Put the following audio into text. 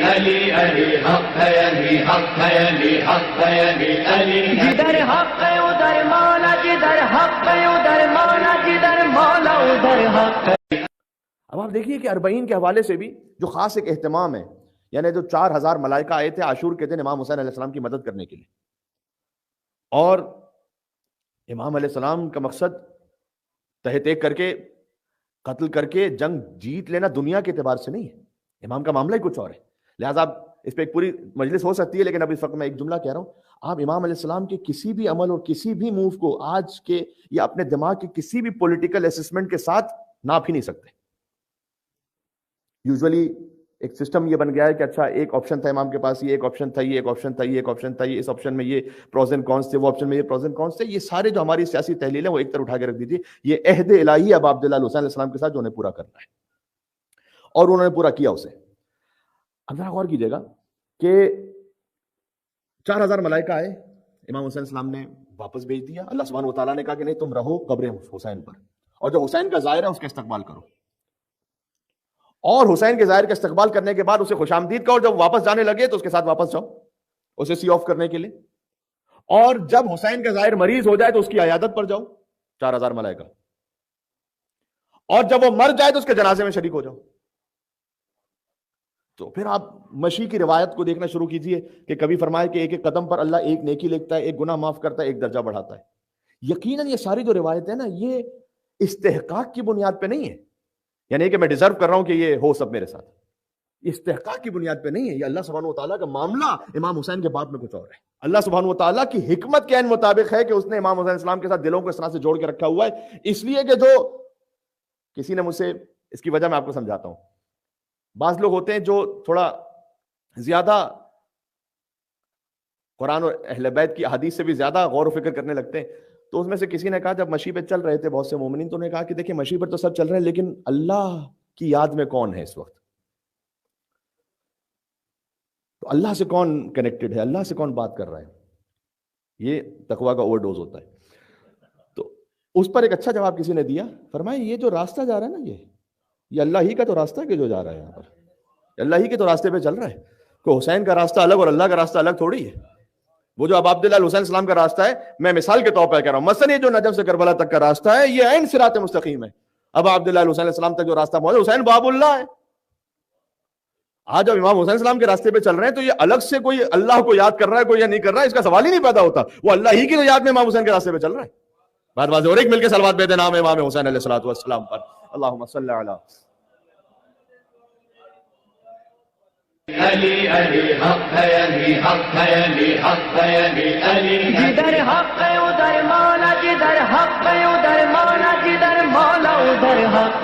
علی علی حق ہے، علی حق ہے، علی حق ہے، علی علی جدھر حق ہے ادھر مولا، جدھر حق ہے ادھر مولا، جدھر مولا ادھر حق ہے۔ اب آپ دیکھیے کہ اربعین کے حوالے سے بھی جو خاص ایک اہتمام ہے، یعنی جو 4000 ملائکہ آئے تھے عاشور کے دن امام حسین علیہ السلام کی مدد کرنے کے لیے، اور امام علیہ السلام کا مقصد تحت ایک کر کے قتل کر کے جنگ جیت لینا دنیا کے اعتبار سے نہیں ہے، امام کا معاملہ ہی کچھ اور ہے۔ لہٰذا آپ اس پہ ایک پوری مجلس ہو سکتی ہے، لیکن اب اس وقت میں ایک جملہ کہہ رہا ہوں، آپ امام علیہ السلام کے کسی بھی عمل اور کسی بھی موو کو آج کے یا اپنے دماغ کے کسی بھی پولیٹیکل اسسمنٹ کے ساتھ ناپ ہی نہیں سکتے۔ یوزولی ایک سسٹم یہ بن گیا ہے کہ اچھا ایک آپشن تھا امام کے پاس، یہ ایک آپشن تھا، یہ ایک آپشن تھا، یہ ایک آپشن تھا، یہ اس آپشن میں یہ پروز اینڈ کونس تھے، وہ آپشن میں یہ پروز اینڈ کونس تھے، یہ سارے جو ہماری سیاسی تحلیل ہیں وہ ایک طرف اٹھا کے رکھ دیجیے۔ یہ عہد الہی اب عبداللہ حسین علیہ السلام کے ساتھ جو انہیں پورا کرنا ہے، اور انہوں نے پورا کیا اسے۔ اب ذرا غور کیجیے گا کہ 4000 ملائکہ آئے، امام حسین السلام نے واپس بھیج دیا، اللہ سبحانہ وتعالیٰ نے کہا کہ نہیں تم رہو قبر حسین پر، اور جو حسین کا ظاہر ہے اس کا استقبال کرو، اور حسین کے ظاہر کا استقبال کرنے کے بعد اسے خوش آمدید کرو، جب واپس جانے لگے تو اس کے ساتھ واپس جاؤ اسے سی آف کرنے کے لیے، اور جب حسین کا ظاہر مریض ہو جائے تو اس کی عیادت پر جاؤ 4000 ملائکہ، اور جب وہ مر جائے تو اس کے جنازے میں شریک ہو جاؤ۔ تو پھر آپ مشی کی روایت کو دیکھنا شروع کیجئے کہ کبھی فرمائے کہ ایک ایک قدم پر اللہ ایک نیکی لکھتا ہے، ایک گناہ معاف کرتا ہے، ایک درجہ بڑھاتا ہے۔ یقیناً یہ ساری جو روایت ہے نا، یہ استحقاق کی بنیاد پہ نہیں ہے، یعنی کہ میں ڈیزرو کر رہا ہوں کہ یہ ہو سب میرے ساتھ، استحقاق کی بنیاد پہ نہیں ہے۔ یہ اللہ سبحانہ وتعالیٰ کا معاملہ امام حسین کے باب میں کچھ اور ہے۔ اللہ سبحانہ وتعالیٰ کی حکمت کے عین مطابق ہے کہ اس نے امام حسین السلام کے ساتھ دلوں کو اس طرح سے جوڑ کے رکھا ہوا ہے، اس لیے کہ جو کسی نے مجھ سے اس کی وجہ میں آپ کو سمجھاتا ہوں۔ بعض لوگ ہوتے ہیں جو تھوڑا زیادہ قرآن اور اہل بیت کی احادیث سے بھی زیادہ غور و فکر کرنے لگتے ہیں، تو اس میں سے کسی نے کہا جب مشی پہ چل رہے تھے بہت سے مومنین، تو انہوں نے کہا کہ دیکھیں مشی پر تو سب چل رہے ہیں، لیکن اللہ کی یاد میں کون ہے اس وقت؟ تو اللہ سے کون کنیکٹڈ ہے، اللہ سے کون بات کر رہا ہے؟ یہ تقویٰ کا اوور ڈوز ہوتا ہے۔ تو اس پر ایک اچھا جواب کسی نے دیا، فرمایا یہ جو راستہ جا رہا ہے نا، یہ اللہ ہی کا تو راستہ ہے کہ جو جا رہا ہے یہاں پر، اللہ ہی کے تو راستے پہ چل رہا ہے، کوئی حسین کا راستہ الگ اور اللہ کا راستہ الگ تھوڑی ہے۔ وہ جو اب عبداللہ حسین السلام کا راستہ ہے، میں مثال کے طور پر کہہ رہا ہوں، مثلا یہ جو نجف سے کربلا تک کا راستہ ہے، یہ عین صراط مستقیم ہے۔ اب عبداللہ حسین السلام تک جو راستہ موجود ہے، حسین باب اللہ ہے۔ آج جب امام حسین السلام کے راستے پہ چل رہے ہیں تو یہ الگ سے کوئی اللہ کو یاد کر رہا ہے کوئی یا نہیں کر رہا ہے، اس کا سوال ہی نہیں پیدا ہوتا، وہ اللہ ہی کی تو یاد میں امام حسین کے راستے پہ چل رہا ہے۔ بات واضح، اور ایک مل کے صلوات بھیجیں نام امام حسین علیہ الصلوۃ والسلام پر، اللہم صلی علی علی علی حق ہے، علی حق ہے، علی حق ہے، علی علی جدھر حق ہے ادھر مولا، جدھر حق ہے ادھر مولا، جدھر مولا ادھر حق ہے۔